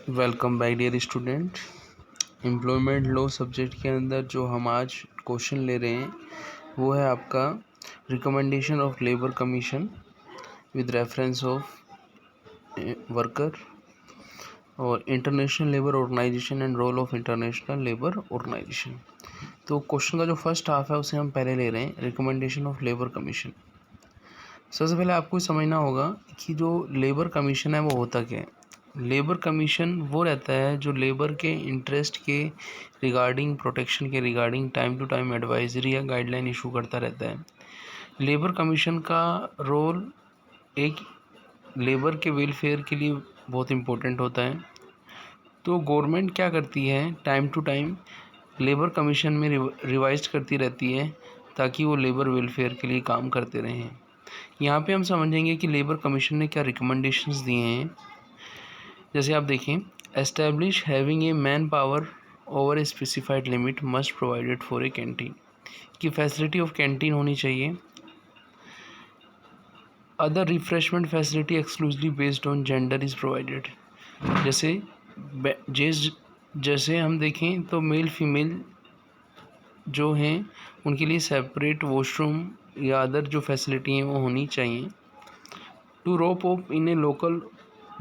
Welcome back dear student. Employment law subject के अंदर जो हम आज क्वेश्चन ले रहे हैं वो है आपका recommendation of labour commission with reference of worker और international labour organisation and role of international labour organisation. तो क्वेश्चन का जो फर्स्ट हाफ है उसे हम पहले ले रहे हैं, रिकमेंडेशन ऑफ लेबर कमीशन। सबसे पहले आपको समझना होगा कि जो लेबर कमीशन है वो होता क्या है। लेबर कमीशन वो रहता है जो लेबर के इंटरेस्ट के रिगार्डिंग, प्रोटेक्शन के regarding time to time advisory या गाइडलाइन इशू करता रहता है। लेबर कमीशन का रोल एक लेबर के वेलफेयर के लिए बहुत इम्पोर्टेंट होता है। तो गवर्नमेंट क्या करती है, time to time labour commission में रिवाइज करती रहती है ताकि वो लेबर वेलफेयर के लिए काम करते रहें। यहाँ पे हम समझेंगे कि लेबर कमीशन ने क्या रिकमेंडेशंस दिए हैं। जैसे आप देखें, establish having a man power over a specified limit must provided for a canteen, की फैसिलिटी ऑफ कैंटीन होनी चाहिए। Other refreshment facility exclusively based on gender is provided. जैसे हम देखें तो मेल फीमेल जो हैं उनके लिए सेपरेट वॉशरूम या अदर जो फैसिलिटी हैं वो होनी चाहिए। To rope up in a local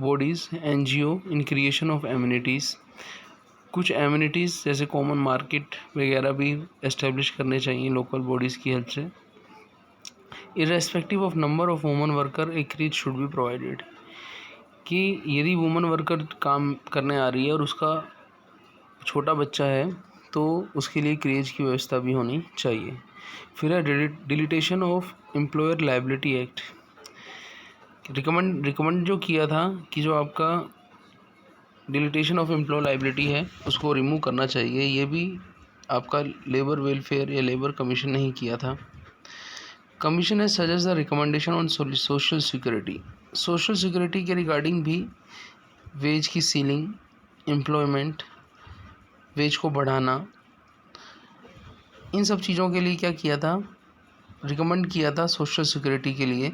bodies NGO in creation of amenities, कुछ एम्यूनिटीज़ जैसे कॉमन मार्केट वगैरह भी एस्टेब्लिश करने चाहिए लोकल बॉडीज़ की हेल्प से। Irrespective of number of woman worker a creche should be provided, कि यदि वुमन वर्कर काम करने आ रही है और उसका छोटा बच्चा है तो उसके लिए क्रेज की व्यवस्था भी होनी चाहिए। फिर है deletion of employer liability act. Recommend जो किया था कि जो आपका डिलीटेशन ऑफ एम्प्लॉय लायबिलिटी है उसको रिमूव करना चाहिए। ये भी आपका लेबर वेलफेयर या लेबर कमीशन ने ही किया था। कमीशन है suggest the recommendation on social security. Social security के रिगार्डिंग भी वेज की सीलिंग, एम्प्लॉयमेंट, वेज को बढ़ाना, इन सब चीज़ों के लिए क्या किया था, रिकमेंड किया था सोशल सिक्योरिटी के लिए,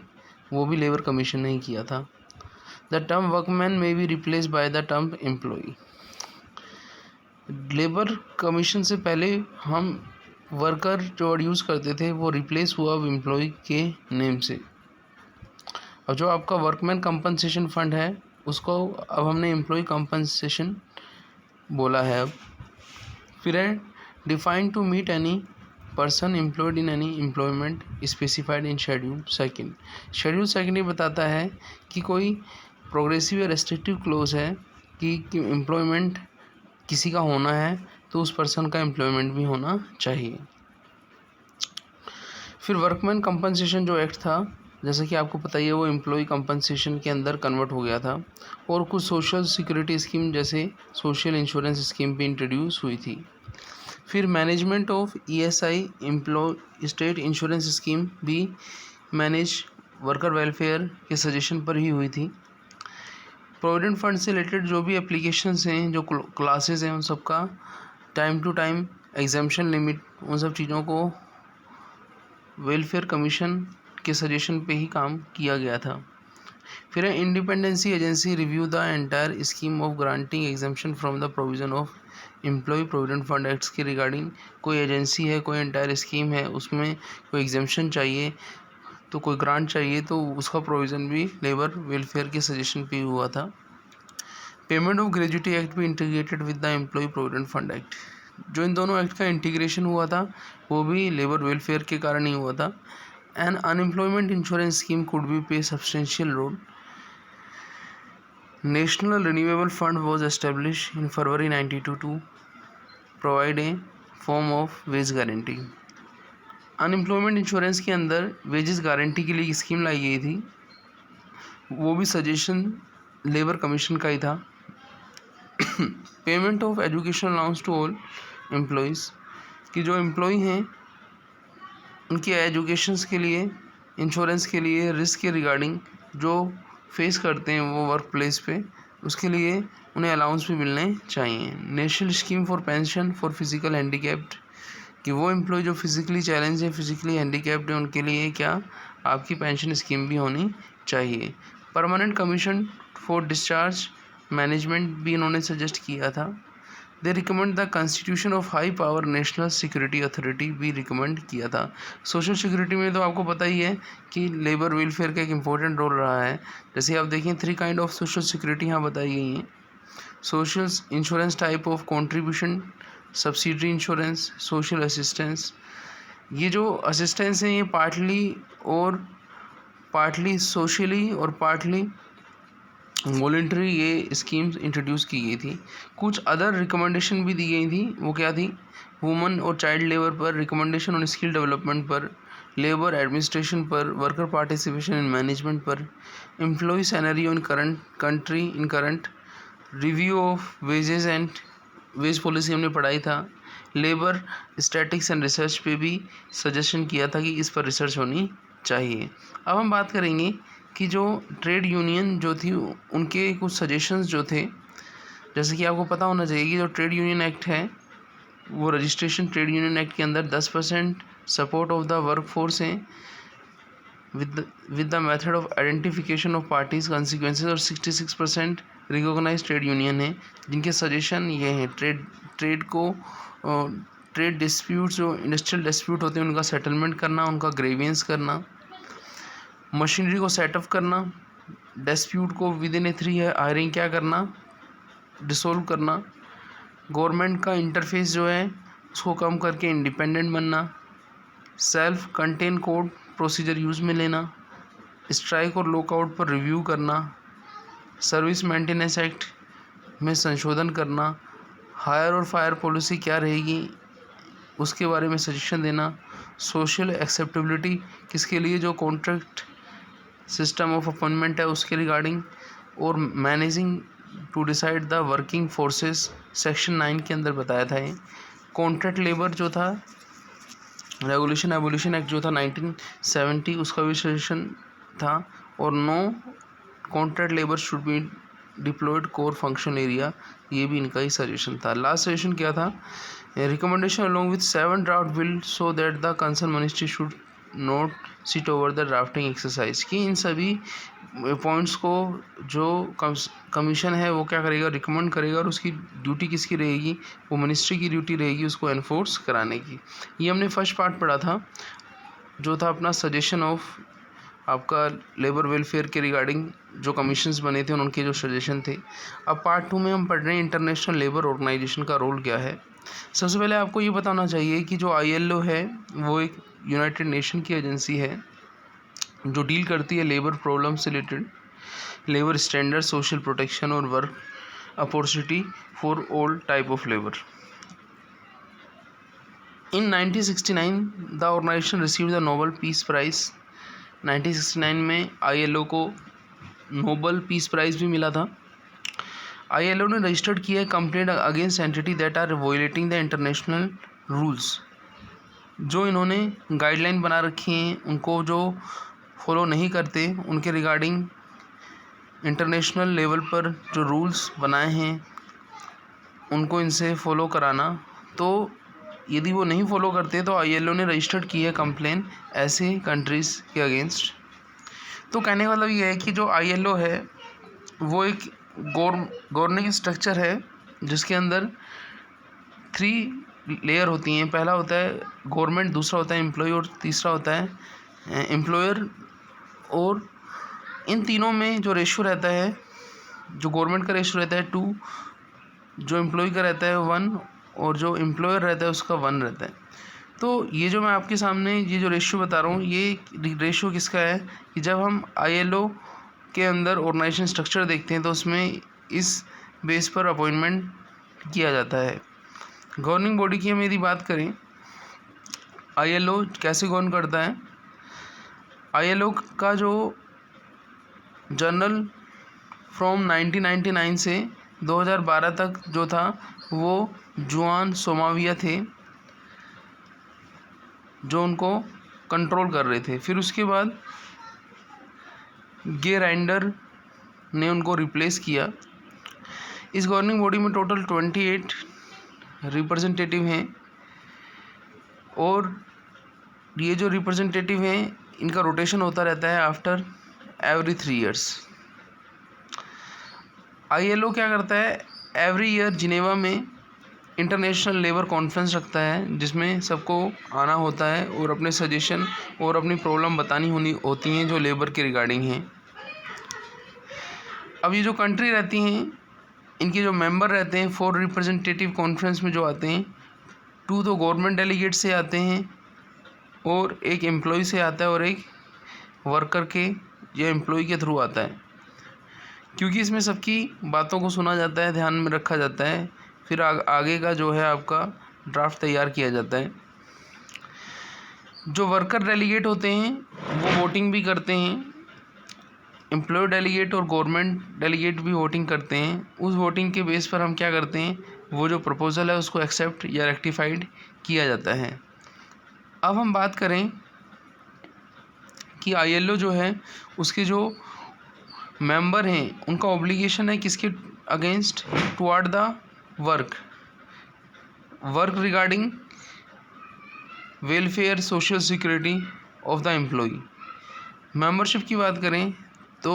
वो भी लेबर कमीशन ने ही किया था। The term workman may be replace by the term employee. Labour commission से पहले हम वर्कर जो वर्ड यूज़ करते थे वो रिप्लेस हुआ अब एम्प्लॉय के नेम से। अब जो आपका वर्कमैन कंपनसेशन फंड है उसको अब हमने एम्प्लॉय कंपनसेशन बोला है। अब फिर है define to meet any person employed in any employment specified in schedule second. Schedule second ये बताता है कि कोई प्रोग्रेसिव या रेस्ट्रिक्टिव क्लोज है कि एम्प्लॉयमेंट किसी का होना है तो उस पर्सन का एम्प्लॉयमेंट भी होना चाहिए। फिर वर्कमैन कंपनसेशन जो एक्ट था, जैसा कि आपको पता ही है, वो एम्प्लॉय कंपनसेशन के अंदर कन्वर्ट हो गया था और कुछ सोशल सिक्योरिटी स्कीम जैसे सोशल इंश्योरेंस स्कीम भी इंट्रोड्यूस हुई थी। फिर management of ESI employ state insurance scheme भी मैनेज वर्कर वेलफेयर के सजेशन पर ही हुई थी। प्रोविडेंट फंड से रिलेटेड जो भी एप्लीकेशंस हैं, जो क्लासेस हैं, उन सब का time to time exemption limit, उन सब चीज़ों को वेलफेयर कमीशन के सजेशन पे ही काम किया गया था। फिर है independency agency review the entire scheme of granting exemption from the provision of employ provident fund acts के रिगार्डिंग। कोई एजेंसी है, कोई एंटायर स्कीम है, उसमें कोई एग्जाम्पशन चाहिए तो कोई ग्रांट चाहिए तो उसका प्रोविज़न भी लेबर वेलफेयर के सजेशन पे हुआ था। पेमेंट ऑफ ग्रेजुटी एक्ट भी integrated with the employ provident fund act. जो इन दोनों एक्ट का इंटीग्रेशन हुआ था वो भी लेबर वेलफेयर के कारण ही हुआ था। An unemployment insurance scheme could be play substantial role. National renewable fund was establish in February 1992 to provide a form of wage guarantee. Unemployment insurance के अंदर वेजेस गारंटी के लिए स्कीम लाई गई थी, वो भी सजेशन लेबर कमीशन का ही था। Payment of education allowance to all employees, कि जो एम्प्लॉय हैं उनके एजुकेशंस के लिए, इंश्योरेंस के लिए, रिस्क के रिगार्डिंग जो फेस करते हैं वो वर्क प्लेस पे, उसके लिए उन्हें अलाउंस भी मिलने चाहिए। National scheme for pension for physical handicapped, कि वो एम्प्लॉय जो फिज़िकली चैलेंज है, फिज़िकली हैंडीकैप्ड है, उनके लिए क्या आपकी पेंशन स्कीम भी होनी चाहिए। Permanent commission for discharge management भी इन्होंने सजेस्ट किया था। They recommend the constitution of high power national security authority भी रिकमेंड किया था। सोशल सिक्योरिटी में तो आपको पता ही है कि लेबर वेलफेयर का एक इम्पोर्टेंट रोल रहा है। जैसे आप देखें 3 काइंड ऑफ सोशल सिक्योरिटी यहाँ बताई गई हैं। Social insurance type of contribution, subsidiary insurance, social assistance. ये जो असिस्टेंस है ये पार्टली सोशली और पार्टली वॉलेंट्री ये स्कीम्स इंट्रोड्यूस की गई थी। कुछ अदर रिकमेंडेशन भी दी गई थी। वो क्या थी? वुमेन और चाइल्ड लेबर पर, रिकमेंडेशन ऑन स्किल डेवलपमेंट पर, लेबर एडमिनिस्ट्रेशन पर, वर्कर पार्टिसिपेशन इन मैनेजमेंट पर, employ salary in current review of wages and wage policy हमने पढ़ाई था। लेबर स्टैटिक्स एंड रिसर्च पे भी सजेशन किया था कि इस पर रिसर्च होनी चाहिए। अब हम बात करेंगे कि जो ट्रेड यूनियन जो थी उनके कुछ सजेशंस जो थे। जैसे कि आपको पता होना चाहिए कि जो ट्रेड यूनियन एक्ट है वो रजिस्ट्रेशन ट्रेड यूनियन एक्ट के अंदर 10% support of the work force है with the method of identification of parties consequences, और 66% रिकॉग्नाइज ट्रेड यूनियन है जिनके सजेशन ये हैं ट्रेड डिस्प्यूट जो इंडस्ट्रियल डिस्प्यूट होते हैं उनका सेटलमेंट करना, उनका ग्रेवियंस करना, मशीनरी को सेटअप करना, डिस्प्यूट को विद इन 3 हायरिंग क्या करना, डिसोल्व करना, गवर्नमेंट का इंटरफेस जो है उसको कम करके इंडिपेंडेंट बनना, self contain code procedure use में लेना, स्ट्राइक और लॉकआउट पर रिव्यू करना, सर्विस मेंटेनेंस एक्ट में संशोधन करना, हायर और फायर पॉलिसी क्या रहेगी उसके बारे में सजेशन देना, सोशल एक्सेप्टेबिलिटी किसके लिए जो कॉन्ट्रैक्ट सिस्टम ऑफ अपॉइंटमेंट है उसके रिगार्डिंग, और managing to decide the working forces section 9 के अंदर बताया था। ये कॉन्ट्रैक्ट लेबर जो था रेगुलेशन एबोलिशन एक्ट जो था 1970 उसका भी सजेशन था, और no contract labour should be deployed core function area, ये भी इनका ही सजेशन था। लास्ट सजेशन क्या था? Recommendation along with 7 draft bill so that the concern ministry should not sit over the drafting exercise, कि इन सभी पॉइंट्स को जो कमीशन है वो क्या करेगा, रिकमेंड करेगा, और उसकी ड्यूटी किसकी रहेगी? वो मिनिस्ट्री की ड्यूटी रहेगी उसको एनफोर्स कराने की। ये हमने फर्स्ट पार्ट पढ़ा था जो था अपना सजेशन ऑफ आपका लेबर वेलफेयर के रिगार्डिंग जो कमीशंस बने थे उनके जो सजेशन थे। अब पार्ट 2 में हम पढ़ रहे हैं इंटरनेशनल लेबर ऑर्गेनाइजेशन का रोल क्या है। सबसे पहले आपको ये बताना चाहिए कि जो ILO है वो एक यूनाइटेड नेशन की एजेंसी है जो डील करती है लेबर प्रॉब्लम से related, labour standard, social protection और work opportunity for all type of labour. In 1969 the organisation received the Nobel Peace Prize. 1969 में ILO को नोबेल पीस प्राइज़ भी मिला था। ILO ने रजिस्टर्ड किया है complaint against entity that are violating the international rules. जो इन्होंने गाइडलाइन बना रखी हैं उनको जो फॉलो नहीं करते उनके रिगार्डिंग इंटरनेशनल लेवल पर जो रूल्स बनाए हैं उनको इनसे फॉलो कराना। तो यदि वो नहीं फॉलो करते तो ILO ने रजिस्टर्ड की है कंप्लेन ऐसे कंट्रीज़ के अगेंस्ट। तो कहने का मतलब ये है कि जो ILO है वो एक गवर्निंग स्ट्रक्चर है जिसके अंदर 3 लेयर होती हैं। पहला होता है गवर्नमेंट, दूसरा होता है एम्प्लॉय और तीसरा होता है एम्प्लॉयर। और इन तीनों में जो रेशो रहता है, जो गवर्नमेंट का रेशो रहता है 2, जो एम्प्लॉय का रहता है 1 और जो एम्प्लॉयर रहता है उसका 1 रहता है। तो ये जो मैं आपके सामने ये जो रेशो बता रहा हूँ ये रेशो किसका है कि जब हम ILO के अंदर ऑर्गेनाइजेशन स्ट्रक्चर देखते हैं तो उसमें इस बेस पर अपॉइंटमेंट किया जाता है। गवर्निंग बॉडी की हम यदि बात करें ILO कैसे गवर्न करता है, ILO का जो जर्नल फ्रॉम 1999 से 2012 तक जो था वो जुआन सोमाविया थे जो उनको कंट्रोल कर रहे थे। फिर उसके बाद गे राइंडर ने उनको रिप्लेस किया। इस गवर्निंग बॉडी में टोटल 28 रिप्रेजेंटेटिव हैं और ये जो रिप्रेजेंटेटिव हैं इनका रोटेशन होता रहता है आफ्टर एवरी 3 years। ILO क्या करता है, एवरी ईयर जिनेवा में इंटरनेशनल लेबर कॉन्फ्रेंस रखता है जिसमें सबको आना होता है और अपने सजेशन और अपनी प्रॉब्लम बतानी होती हैं जो लेबर के रिगार्डिंग हैं। अब ये जो कंट्री रहती हैं, इनके जो मेंबर रहते हैं 4 रिप्रेजेंटेटिव कॉन्फ्रेंस में जो आते हैं, 2 तो गवर्नमेंट डेलीगेट से आते हैं और एक एम्प्लॉय से आता है और एक वर्कर के या एम्प्लॉय के थ्रू आता है, क्योंकि इसमें सबकी बातों को सुना जाता है, ध्यान में रखा जाता है, फिर आगे का जो है आपका ड्राफ्ट तैयार किया जाता है। जो वर्कर डेलीगेट होते हैं वो वोटिंग भी करते हैं, एम्प्लॉय डेलीगेट और गवर्नमेंट डेलीगेट भी वोटिंग करते हैं। उस वोटिंग के बेस पर हम क्या करते हैं, वो जो प्रपोज़ल है उसको एक्सेप्ट या रेक्टिफाइड किया जाता है। अब हम बात करें कि ILO जो है उसके जो मेंबर हैं उनका ऑब्लिगेशन है किसके against, toward the work regarding welfare social security of the employ. Membership की बात करें तो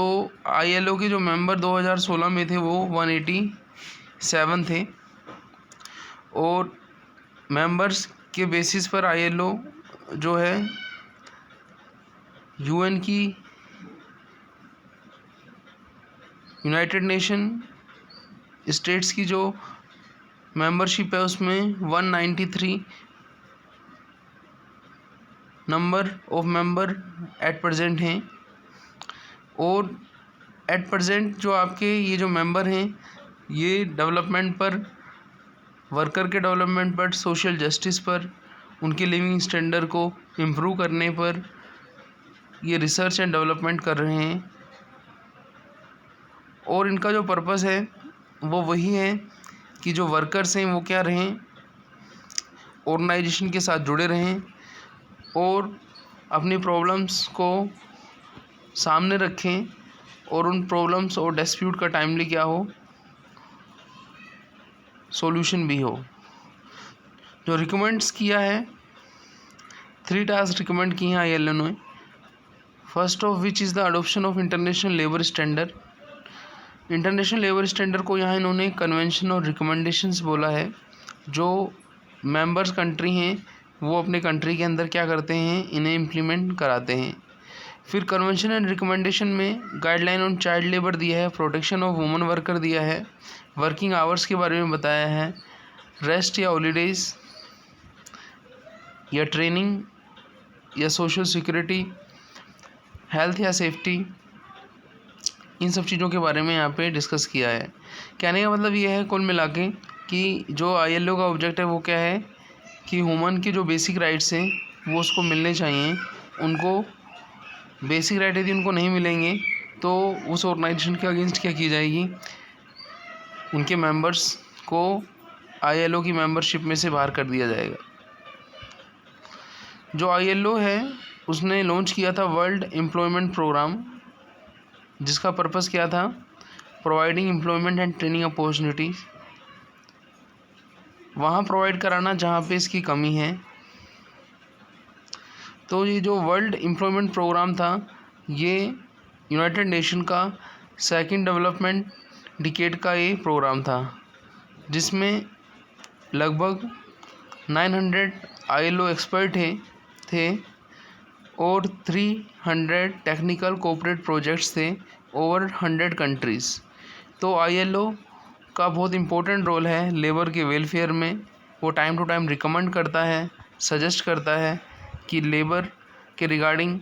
ILO के जो मेंबर 2016 में थे वो 187 थे और मेंबर्स के बेसिस पर ILO जो है UN की यूनाइटेड नेशन स्टेट्स की जो मेंबरशिप है उसमें 193 number of member at present हैं और एट प्रेजेंट जो आपके ये जो मेंबर हैं ये डेवलपमेंट पर, वर्कर के डेवलपमेंट पर, सोशल जस्टिस पर, उनके लिविंग स्टैंडर्ड को इम्प्रूव करने पर ये रिसर्च एंड डेवलपमेंट कर रहे हैं और इनका जो पर्पस है वो वही है कि जो वर्कर्स हैं वो क्या रहें, ऑर्गेनाइजेशन के साथ जुड़े रहें और अपनी प्रॉब्लम्स को सामने रखें और उन प्रॉब्लम्स और डिस्प्यूट का टाइमली क्या हो, सॉल्यूशन भी हो। जो रिकमेंड्स किया है, 3 टास्क रिकमेंड किए हैं ILO ने। First of which is the adoption of international labour standard. International labour standard को यहाँ इन्होंने कन्वेंशन और रिकमेंडेशंस बोला है। जो मेंबर्स कंट्री हैं वो अपने कंट्री के अंदर क्या करते हैं, इन्हें इम्प्लीमेंट कराते हैं। फिर कन्वेंशन एंड रिकमेंडेशन में गाइडलाइन ऑन चाइल्ड लेबर दिया है, प्रोटेक्शन ऑफ वुमन वर्कर दिया है, वर्किंग आवर्स के बारे में बताया है, रेस्ट या हॉलीडेज़ या ट्रेनिंग या सोशल सिक्योरिटी, हेल्थ या सेफ्टी, इन सब चीज़ों के बारे में यहाँ पे डिस्कस किया है। कहने का मतलब ये है कुल मिला के कि जो ILO का ऑब्जेक्ट है वो क्या है कि ह्यूमन के जो बेसिक राइट्स हैं वो उसको मिलने चाहिए। उनको बेसिक राइट यदि उनको नहीं मिलेंगे तो उस ऑर्गेनाइजेशन के अगेंस्ट क्या की जाएगी, उनके मेंबर्स को ILO की मेंबरशिप में से बाहर कर दिया जाएगा। जो ILO है उसने लॉन्च किया था वर्ल्ड एम्प्लॉयमेंट प्रोग्राम, जिसका पर्पस क्या था, providing employment and training opportunities, वहाँ प्रोवाइड कराना जहाँ पे इसकी कमी है। तो ये जो वर्ल्ड एम्प्लॉयमेंट प्रोग्राम था ये यूनाइटेड नेशन का 2nd डेवलपमेंट डिकेड का ये प्रोग्राम था, जिसमें लगभग 900 ILO एक्सपर्ट थे और 300 टेक्निकल कोऑपरेट प्रोजेक्ट्स थे ओवर 100 कंट्रीज़। तो ILO का बहुत इम्पोर्टेंट रोल है लेबर के वेलफेयर में। वो टाइम टू टाइम रिकमेंड करता है, सजेस्ट करता है कि लेबर के रिगार्डिंग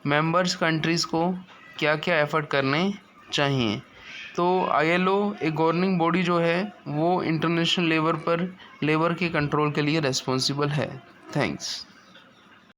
मेंबर्स कंट्रीज़ को क्या क्या एफर्ट करने चाहिए। तो ILO एक गवर्निंग बॉडी जो है वो इंटरनेशनल लेबर पर लेबर के कंट्रोल के लिए रिस्पॉन्सिबल है। थैंक्स।